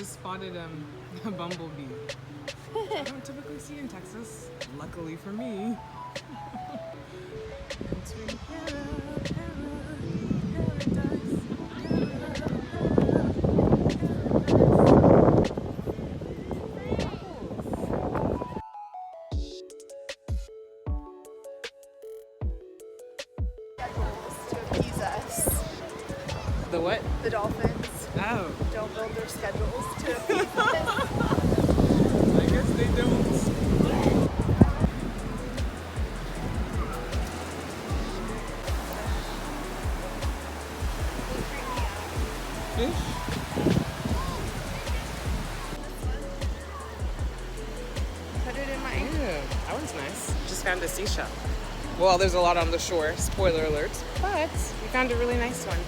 just spotted a bumblebee. I don't typically see in Texas. Luckily for me. To appease us. The what? The dolphins Oh. don't build their schedules to appease us. I guess they don't. Fish? Put it in my... Yeah, that one's nice. Just found a seashell. Well, there's a lot on the shore, spoiler alert, but we found a really nice one.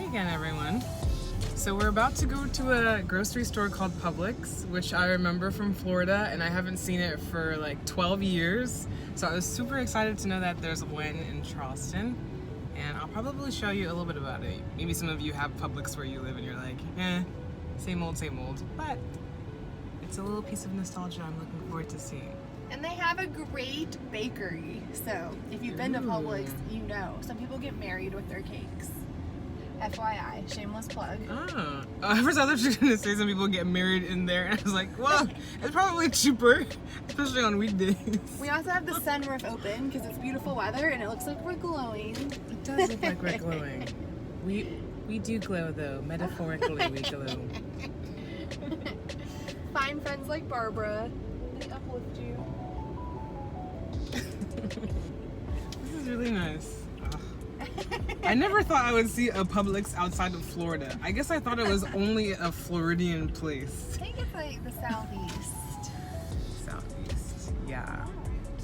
Again, everyone. So we're about to go to a grocery store called Publix, which I remember from Florida, and I haven't seen it for like 12 years. So I was super excited to know that there's one in Charleston, and I'll probably show you a little bit about it. Maybe some of you have Publix where you live and you're like, same old, but it's a little piece of nostalgia I'm looking forward to seeing. And they have a great bakery. So if you've been to Publix, you know. Some people get married with their cakes. FYI, shameless plug. Oh. At first I thought you were going to say some people get married in there, and I was like, well, it's probably cheaper, especially on weekdays. We also have the sunroof open because it's beautiful weather and it looks like we're glowing. It does look like we're glowing. We do glow though, metaphorically we glow. Find friends like Barbara. They uplift you. This is really nice. I never thought I would see a Publix outside of Florida. I guess I thought it was only a Floridian place. I think it's like the southeast. Southeast, yeah.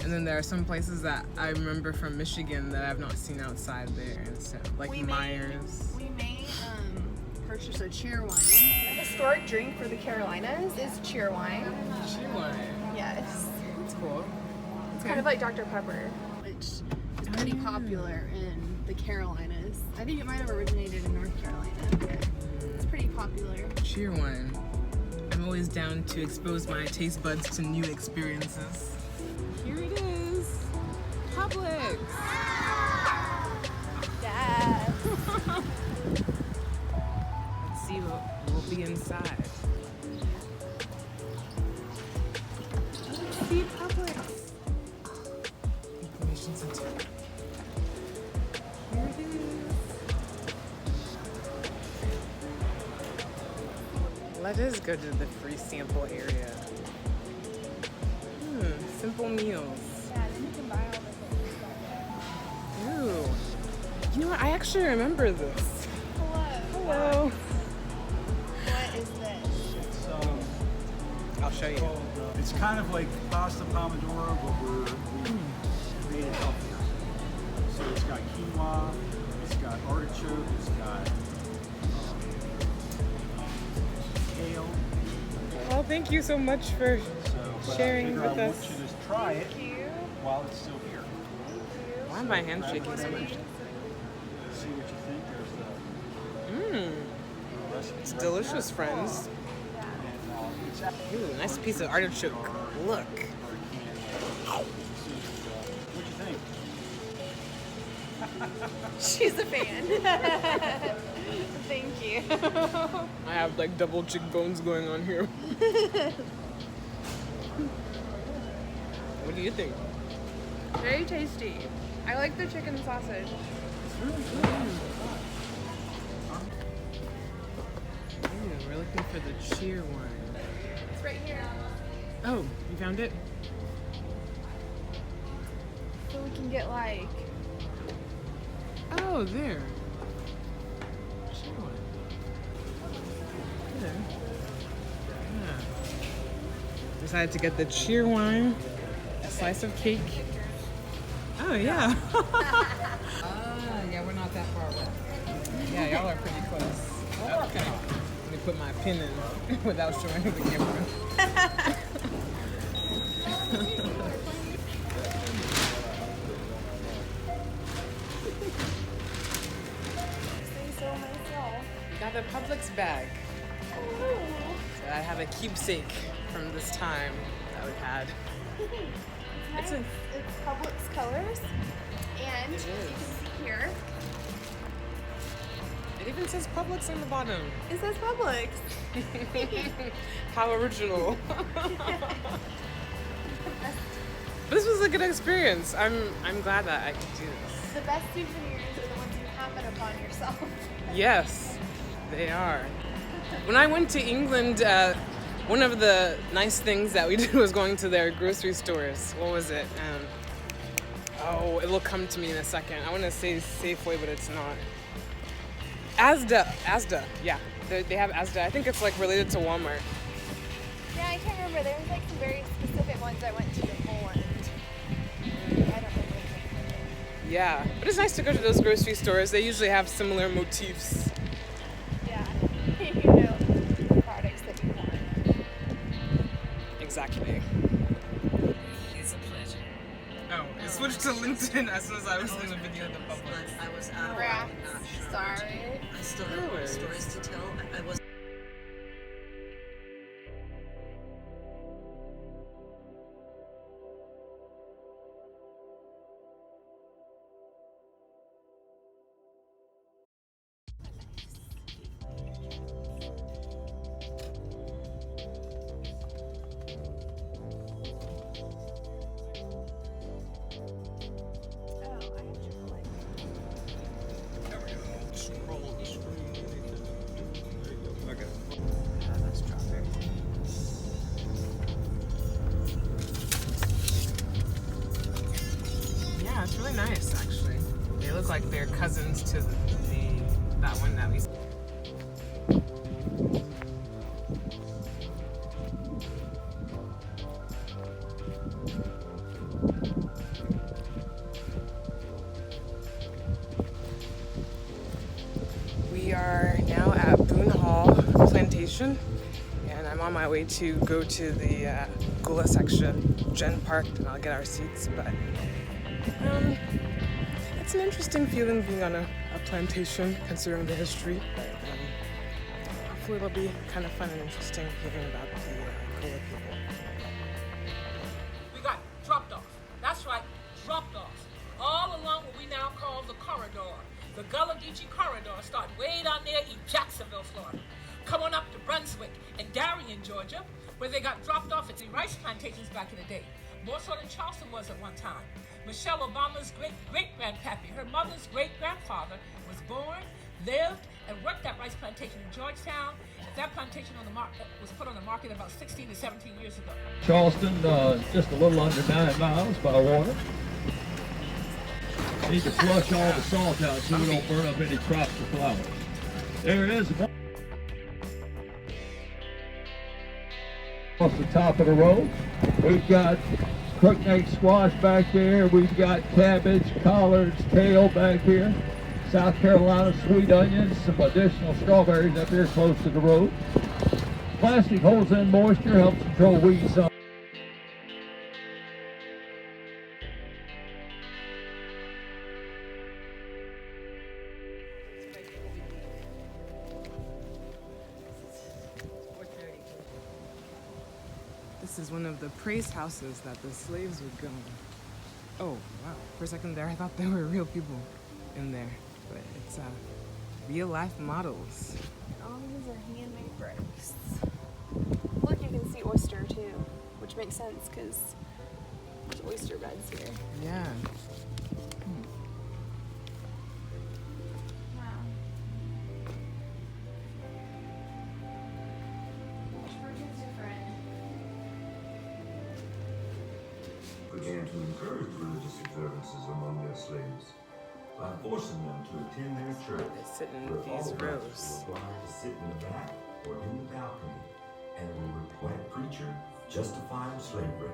And then there are some places that I remember from Michigan that I've not seen outside there. And so, like Myers. We may purchase a cheer wine. The historic drink for the Carolinas is cheer wine. Cheer wine. Yes. That's cool. It's kind of like Dr. Pepper, which is pretty popular in the Carolinas. I think it might have originated in North Carolina, but it's pretty popular. Cheer wine. I'm always down to expose my taste buds to new experiences. Here it is. Publix. Yes. Let's see what will be inside. Let's see Publix. Information center. Here it is. Let us go to the free sample area. Simple meals. Yeah, then you can buy all the things. Ooh. You know what? I actually remember this. Hello. Hello. What is this? I'll show you. It's kind of like pasta pomodoro, but we made it healthier. So it's got quinoa, it's got artichoke, it's got kale. Well, thank you so much for sharing with I us. want you to try it while it's still here. Why am my hand shaking so much? See what you think. There's the It's delicious, friends. Ooh, nice piece of artichoke. Look. What'd you think? She's a fan. Thank you. I have like double cheekbones going on here. What do you think? Very tasty. I like the chicken sausage. It's really good. Ooh, we're looking for the cheer wine. It's right here. Oh, you found it? So we can get like... Oh, there. Cheer wine. There. Yeah. Decided to get the cheer wine, a slice of cake. Oh, yeah. Yeah, we're not that far away. Yeah, y'all are pretty close. Okay. Let me put my pin in without showing the camera. Got the Publix bag. So I have a keepsake from this time that we had. It's Publix colors, and It is. you can see here. It even says Publix on the bottom. It says Publix. How original. This was a good experience. I'm glad that I could do this. The best souvenirs are the ones you happen upon yourself. Yes, they are. When I went to England, one of the nice things that we did was going to their grocery stores. What was it? Oh, it'll come to me in a second. I want to say Safeway, but it's not. Asda, yeah. They have Asda. I think it's like related to Walmart. Yeah, I can't remember. There was like some very specific ones I went to in Poland. I don't remember. Yeah, but it's nice to go to those grocery stores. They usually have similar motifs. Yeah, you know the products that you want. Exactly. It's a pleasure. Oh, it switched to LinkedIn as soon as I was in the video of the Publix. I was out of Crap. line, not sure. Sorry. I still have more stories to tell. I was. Let's drop it. Yeah, it's really nice actually. They look like they're cousins to that one that we. We are now at Boone Hall Plantation, and I'm on my way to go to the Gula section. Jen parked, and I'll get our seats. But it's an interesting feeling being on a plantation, considering the history. But hopefully, it'll be kind of fun and interesting hearing about the Gula people. We got dropped off. That's right, dropped off. All along what we now call the corridor. The Gullah Geechee corridor started way down there in Jacksonville, Florida. Come on up to Brunswick and Darien, Georgia, where they got dropped off at the rice plantations back in the day. More so than Charleston was at one time. Michelle Obama's great-great-grandpappy, her mother's great-grandfather, was born, lived, and worked that rice plantation in Georgetown. That plantation was put on the market about 16 to 17 years ago. Charleston, just a little under 9 miles by water. Need to flush all the salt out so we don't burn up any crops or flowers. There it is. Off the top of the road, we've got crookneck squash back there. We've got cabbage, collards, kale back here. South Carolina sweet onions, some additional strawberries up here close to the road. Plastic holds in moisture, helps control weeds. This is one of the praise houses that the slaves would go. Oh, wow. For a second there, I thought there were real people in there. But it's real life models. All these are handmade bricks. Look, you can see oyster too, which makes sense because there's oyster beds here. Yeah. Wow. Each work is different. Began to encourage religious observances among their slaves by forcing them to attend their church. They sit in where these all rows. blacks were required to sit in the back or in the balcony, and were white preacher justifying slavery.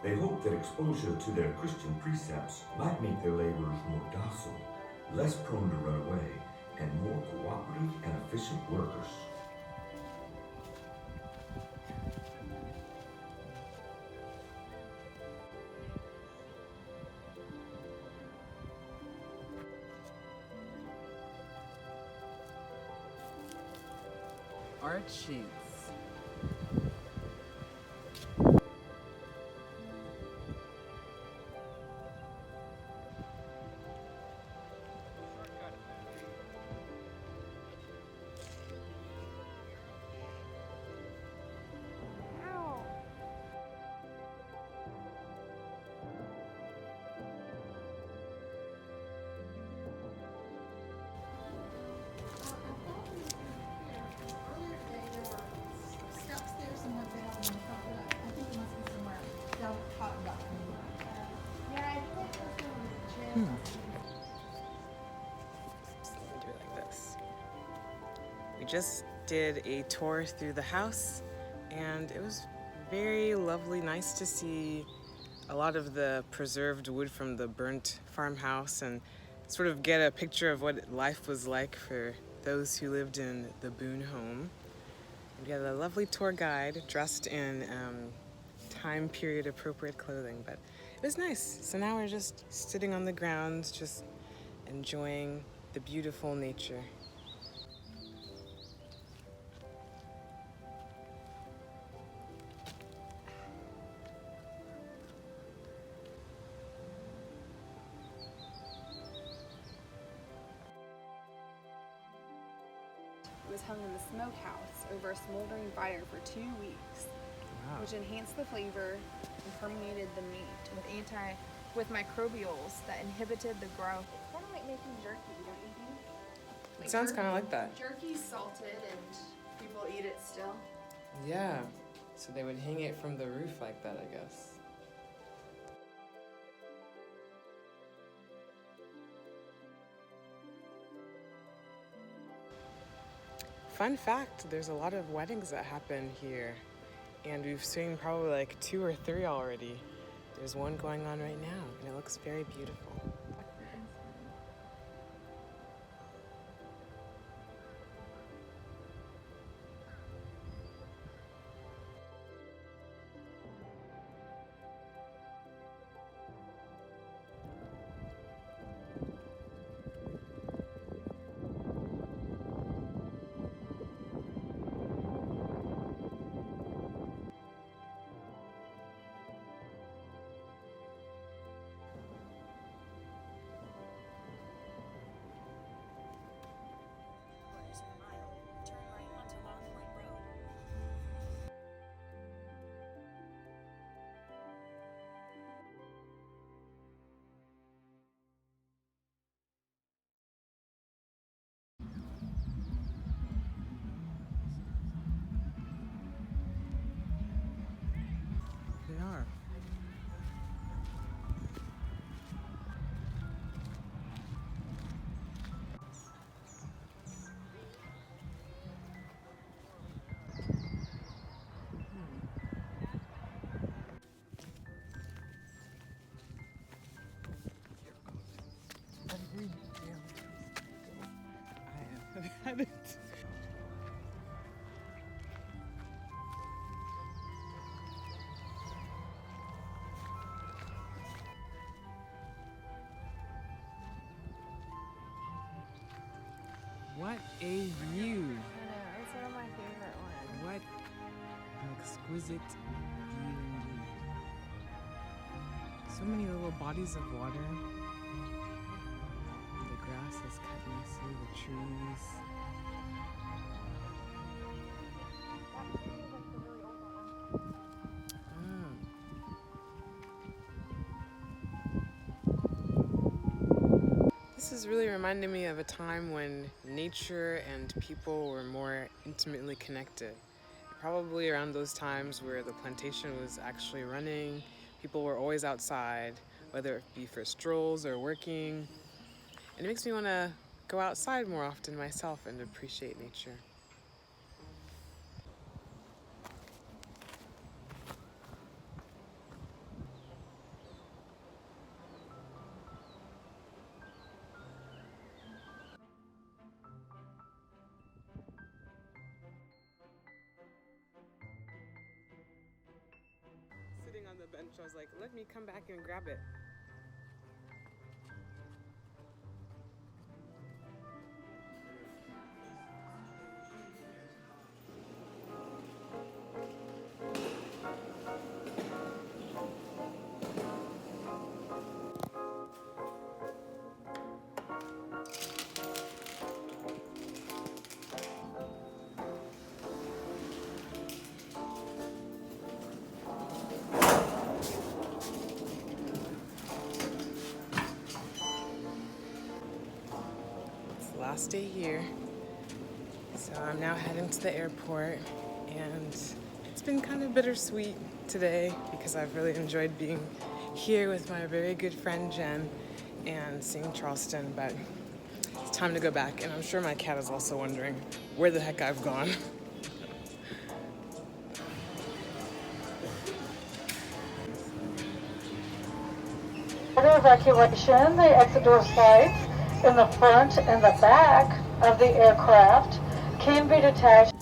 They hoped that exposure to their Christian precepts might make their laborers more docile, less prone to run away, and more cooperative and efficient workers. Art sheets. Let me do it like this. We just did a tour through the house, and it was very lovely, nice to see a lot of the preserved wood from the burnt farmhouse and sort of get a picture of what life was like for those who lived in the Boone home. We had a lovely tour guide dressed in time period appropriate clothing, but it was nice. So now we're just sitting on the grounds, just enjoying the beautiful nature. It was hung in the smokehouse over a smoldering fire for 2 weeks, Wow. which enhanced the flavor and permeated the meat with microbials that inhibited the growth. It's kind of like making jerky, don't you think? It sounds kind of like that. Jerky's salted and people eat it still. Yeah. So they would hang it from the roof like that, I guess. Fun fact, there's a lot of weddings that happen here, and we've seen probably like 2 or 3 already. There's one going on right now, and it looks very beautiful. Turn right onto Long Point Road. They are. I have had it. What a view! I know, it's one of my favorite ones. What an exquisite view indeed. So many little bodies of water. The grass is cut nicely, the trees. Ah. is really reminding me of a time when nature and people were more intimately connected. Probably around those times where the plantation was actually running, people were always outside, whether it be for strolls or working. And it makes me want to go outside more often myself and appreciate nature. Sitting on the bench, I was like, let me come back and grab it. Last day here, so I'm now heading to the airport, and it's been kind of bittersweet today because I've really enjoyed being here with my very good friend Jenn and seeing Charleston, but it's time to go back, and I'm sure my cat is also wondering where the heck I've gone. Evacuation, the exit door slides in the front and the back of the aircraft can be detached.